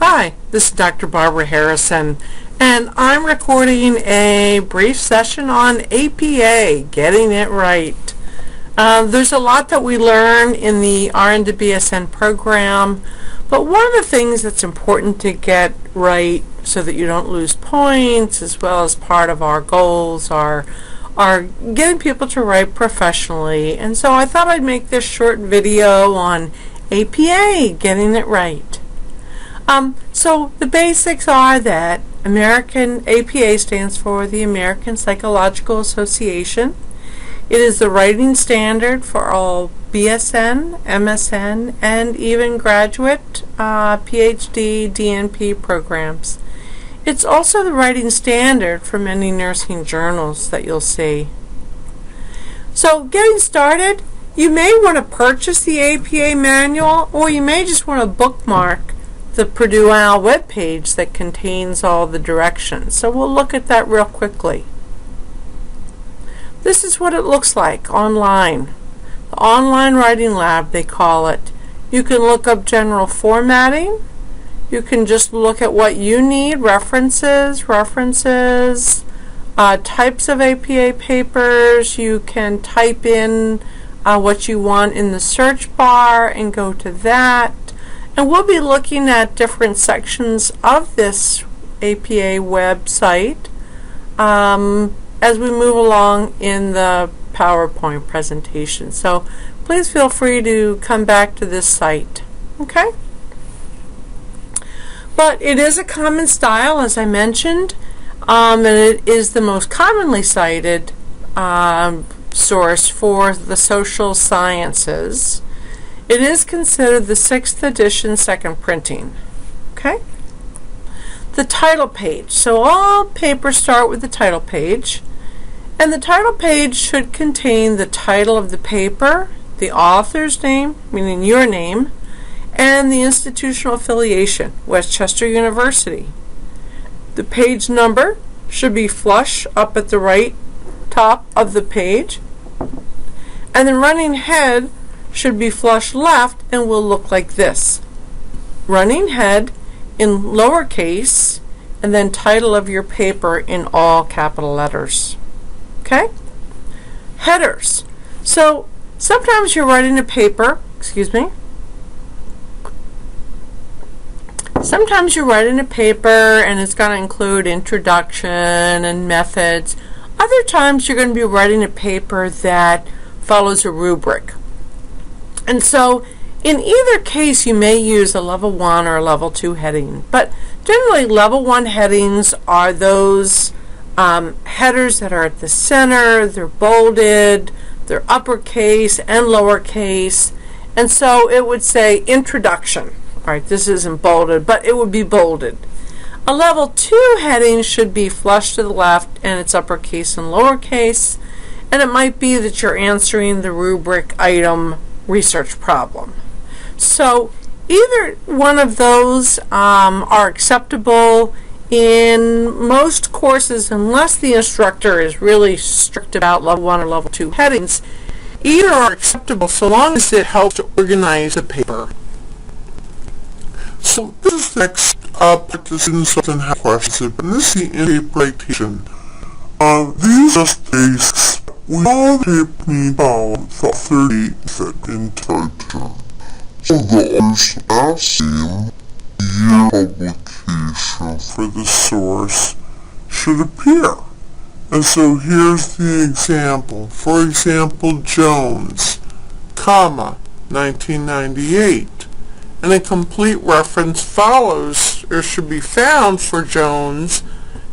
Hi, this is Dr. Barbara Harrison, and I'm recording a brief session on APA, getting it right. There's a lot that we learn in the RN to BSN program, but one of the things that's important to get right so that you don't lose points, as well as part of our goals, are getting people to write professionally. And so I thought I'd make this short video on APA, getting it right. So the basics are that American APA stands for the American Psychological Association. It is the writing standard for all BSN, MSN, and even graduate, PhD, DNP programs. It's also the writing standard for many nursing journals that you'll see. So getting started, you may want to purchase the APA manual, or you may just want to bookmark the Purdue Owl webpage that contains all the directions. So we'll look at that real quickly. This is what it looks like online. The online writing lab, they call it. You can look up general formatting. You can just look at what you need, references, types of APA papers. You can type in what you want in the search bar and go to that. And we'll be looking at different sections of this APA website as we move along in the PowerPoint presentation. So please feel free to come back to this site. Okay? But it is a common style, as I mentioned, and it is the most commonly cited source for the social sciences. It is considered the 6th edition, second printing. Okay? The title page. So all papers start with the title page, and the title page should contain the title of the paper, the author's name, meaning your name, and the institutional affiliation, West Chester University. The page number should be flush up at the right top of the page, and the running head should be flush left and will look like this. Running head in lowercase, and then title of your paper in all capital letters. Okay? Headers. So sometimes you're writing a paper, sometimes you're writing a paper and it's going to include introduction and methods. Other times you're going to be writing a paper that follows a rubric. And so in either case you may use a level 1 or a level 2 heading, but generally level 1 headings are those headers that are at the center, they're bolded, they're uppercase and lowercase, and so it would say introduction. Alright, this isn't bolded, but it would be bolded. A level 2 heading should be flush to the left and it's uppercase and lowercase, and it might be that you're answering the rubric item research problem. So either one of those are acceptable in most courses, unless the instructor is really strict about level 1 or level 2 headings. Either are acceptable so long as it helps to organize a paper. So this is the next part the students often have questions about, and this is the interpretation. These are basics. We all take me about 30 in total. So the assume year publication for the source should appear. And so here's the example. For example, Jones, comma, 1998. And a complete reference follows, or should be found for Jones,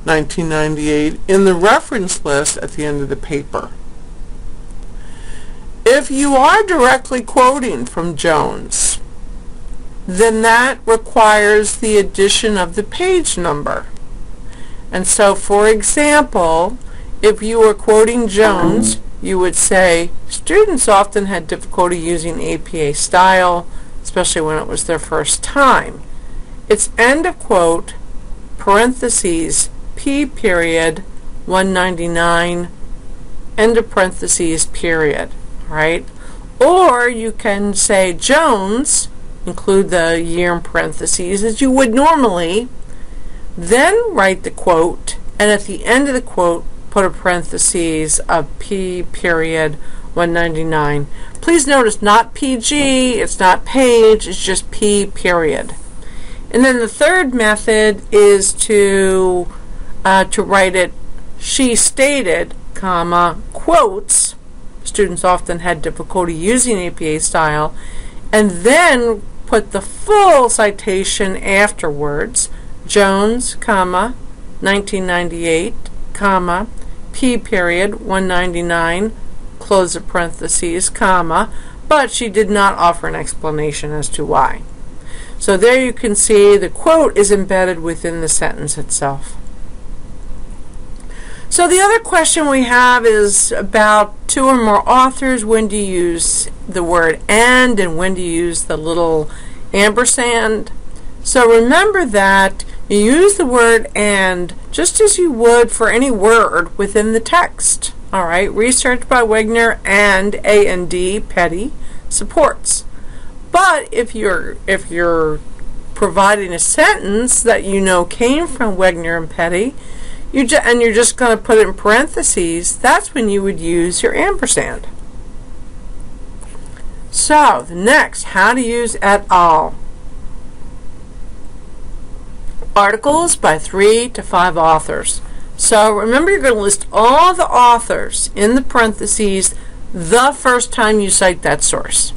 1998, in the reference list at the end of the paper. If you are directly quoting from Jones, then that requires the addition of the page number. And so, for example, if you were quoting Jones, you would say, students often had difficulty using APA style, especially when it was their first time. It's end of quote, parentheses, P period, 199, end of parentheses, period. Right? Or you can say Jones, include the year in parentheses as you would normally, then write the quote, and at the end of the quote, put a parentheses of P period 199. Please notice not PG, it's not page, it's just P period. And then the third method is to write it, she stated, comma, quotes. Students often had difficulty using APA style, and then put the full citation afterwards. Jones, comma, 1998, comma, P period, 199, close the parentheses, comma, but she did not offer an explanation as to why. So there you can see the quote is embedded within the sentence itself. So the other question we have is about two or more authors. When do you use the word and when do you use the little ampersand? So remember that you use the word and just as you would for any word within the text. All right, research by Wegner and A&D Petty supports. But if you're providing a sentence that you know came from Wegner and Petty, and you're just going to put it in parentheses, that's when you would use your ampersand. So the next, how to use et al. Articles by 3 to 5 authors. So remember, you're going to list all the authors in the parentheses the first time you cite that source.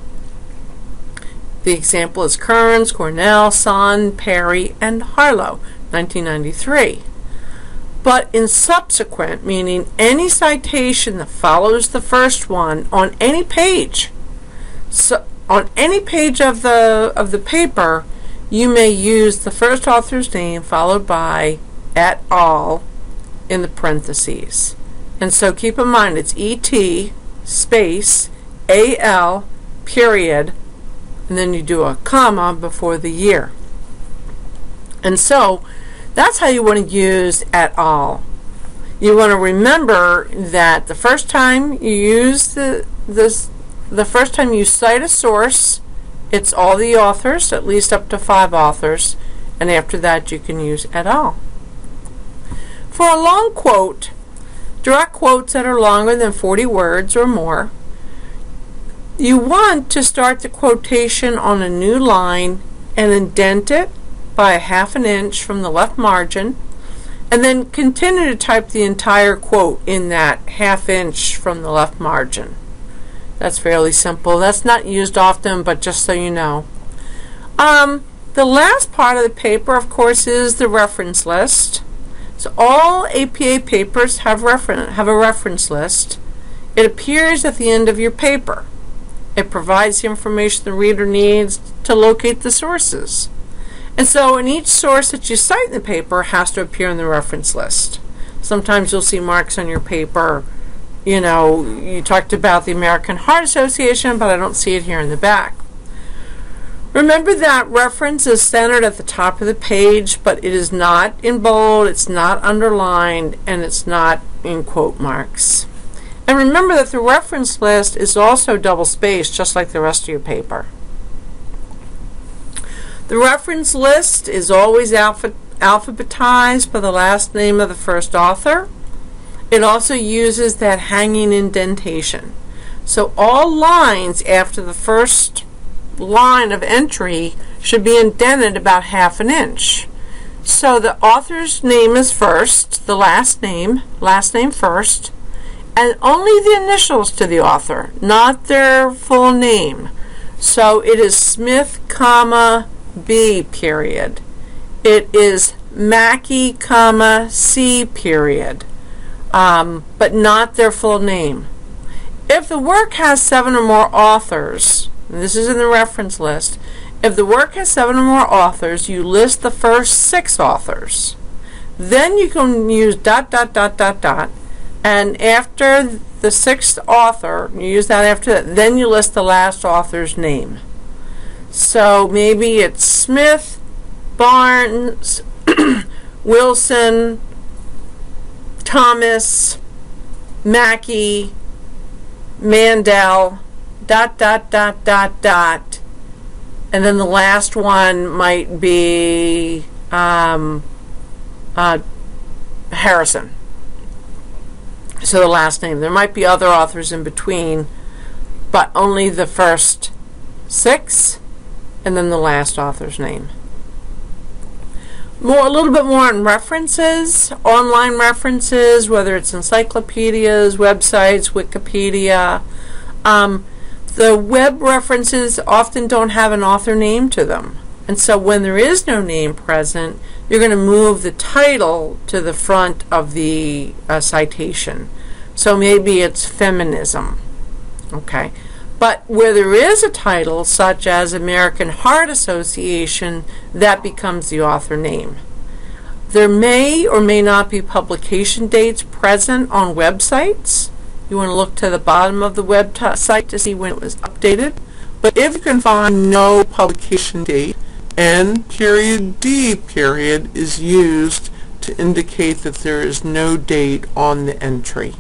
The example is Kearns, Cornell, Son, Perry, and Harlow, 1993. But in subsequent, meaning any citation that follows the first one on any page, so on any page of the paper, you may use the first author's name followed by et al. In the parentheses. And so keep in mind it's et space al period, and then you do a comma before the year. And so that's how you want to use et al. You want to remember that the first time you use the first time you cite a source, it's all the authors, at least up to 5 authors, and after that you can use et al. For a long quote, direct quotes that are longer than 40 words or more, you want to start the quotation on a new line and indent it by 1/2 inch from the left margin, and then continue to type the entire quote in that 1/2 inch from the left margin. That's fairly simple. That's not used often, but just so you know. The last part of the paper, of course, is the reference list. So all APA papers have a reference list. It appears at the end of your paper. It provides the information the reader needs to locate the sources. And so in each source that you cite in the paper has to appear in the reference list. Sometimes you'll see marks on your paper. You know, you talked about the American Heart Association, but I don't see it here in the back. Remember that reference is centered at the top of the page, but it is not in bold, it's not underlined, and it's not in quote marks. And remember that the reference list is also double-spaced, just like the rest of your paper. The reference list is always alphabetized by the last name of the first author. It also uses that hanging indentation. So all lines after the first line of entry should be indented about 1/2 inch. So the author's name is first, the last name first, and only the initials to the author, not their full name. So it is Smith, comma, B period. It is Mackey, comma, C period, but not their full name. If the work has 7 or more authors, and this is in the reference list, if the work has 7 or more authors, you list the first 6 authors. Then you can use ... and after the 6th author, you use that after that, then you list the last author's name. So maybe it's Smith, Barnes, Wilson, Thomas, Mackey, Mandel, ... And then the last one might be Harrison. So the last name. There might be other authors in between, but only the first 6 and then the last author's name. A little bit more on references, online references, whether it's encyclopedias, websites, Wikipedia. The web references often don't have an author name to them. And so when there is no name present, you're going to move the title to the front of the citation. So maybe it's feminism. Okay. But where there is a title, such as American Heart Association, that becomes the author name. There may or may not be publication dates present on websites. You want to look to the bottom of the website to see when it was updated. But if you can find no publication date, N.D. is used to indicate that there is no date on the entry.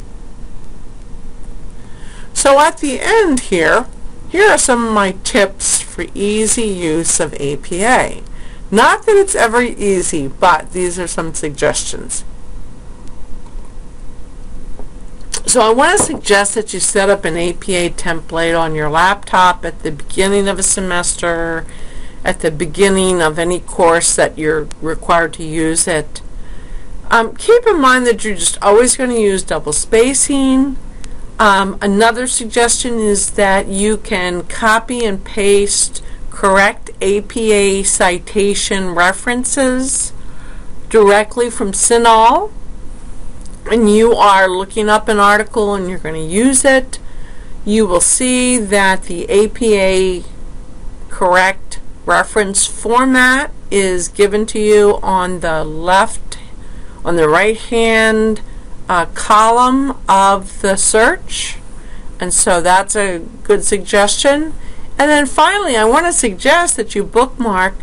So at the end here are some of my tips for easy use of APA. Not that it's ever easy, but these are some suggestions. So I want to suggest that you set up an APA template on your laptop at the beginning of a semester, at the beginning of any course that you're required to use it. Keep in mind that you're just always going to use double spacing. Another suggestion is that you can copy and paste correct APA citation references directly from CINAHL. And you are looking up an article and you're going to use it, you will see that the APA correct reference format is given to you on the right hand column of the search, and so that's a good suggestion. And then finally, I want to suggest that you bookmark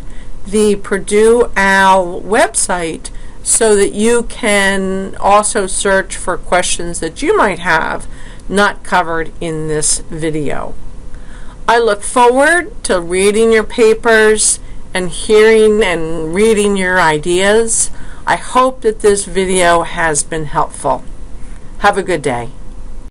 the Purdue OWL website so that you can also search for questions that you might have not covered in this video. I look forward to reading your papers and hearing and reading your ideas. I hope that this video has been helpful. Have a good day.